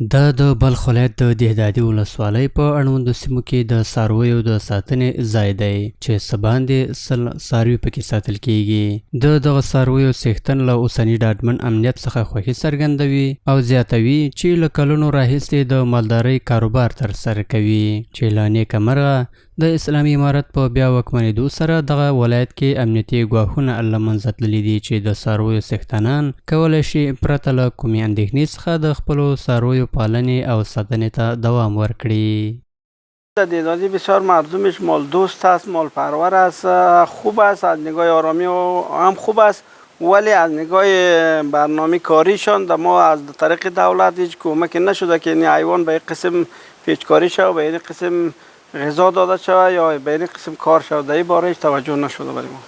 دا د بلخ ولایت د دهدادي ولسوالۍ په اړوندو سیمو کې د څارویو د ساتنې ځای دی چې څه باندې 100 څاروي پکې ساتل کیږي. د دغه څارویو څښتن له اوسني ډاډمن امنیت څخه خوښي څرګندوي او زیاتوي چې له کلونو راهیسې د مالدارۍ کاروبار ترسره کوي چې له نیکه مرغه د اسلامي امارت په بیا واکمنېدو سره دغه ولایت کې امنیتي ګواښونه له منځه تللي دي چې د څارویو څښتنان کولی شي پرته له کومې اندېښنې څخه د خپلو څارویو پالنې او ساتنې ته دوام ورکړي. دهدادی بسیار مردمش مال دوست است، مال پرور است، خوب است، از نگاه آرامی هم خوب است، ولی از نگاه برنامه کاریشان ما از طریق دولت هیچ کمکی نشده که این حیوان به این قسم پیچکاری شود و به این قسم غذا داده شود یا به این قسم کار شود. در این باره هیچ توجه نشده برای ما.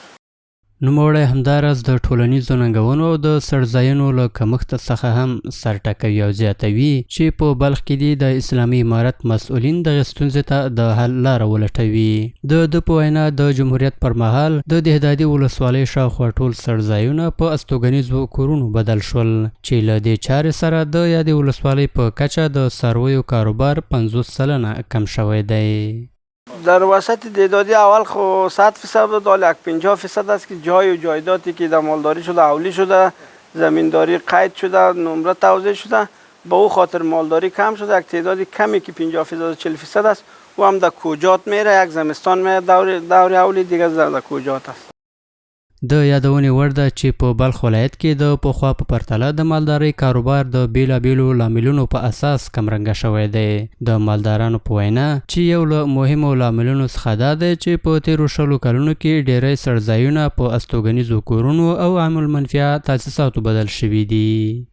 نوموړی همداراز د ټولنیزو ننګونو او د څړځایونو له کمښت څخه هم سر ټکوي او زیاتوي چې په بلخ کې دي د اسلامي امارت مسؤلین دغې ستونزې ته د حل لاره ولټوي. د ده په وینا د جمهوریت پر مهال د دهدادي ولسوالۍ شاوخوا ټول څړځایونه په استوګنیزو کورونو بدل شول چې له دې چارې سره د یادې ولسوالۍ په کچه د څارویو کاروبار 50 سلنه کم شوی دی. در وسط دهدادی اول خو 100% بود، حالا 50% است که جای و جایدادی که در مالداری شده اولی شده، زمینداری قید شده، نمره توزیع شده، با او خاطر مالداری کم شده. یک تعدادی کمی که 50% و 40% است و هم در کوجات میره، یک زمستان میره دور اولی دیگه در کوجات است. د یادونې وړ ده چې په بلخ ولایت کې د پخوا په پرتله د مالدارۍ کاروبار د بیلابیلو لاملونو په اساس کمرنګه شوی دی. د مالدارانو په وینا چې یو له مهمو لاملونو څخه دا دی چې په تیرو 100 کلونو کې ډیری څړځایونه په استوګنیزو کورونو او عام المنفعه تاسیساتو بدل شوي دي.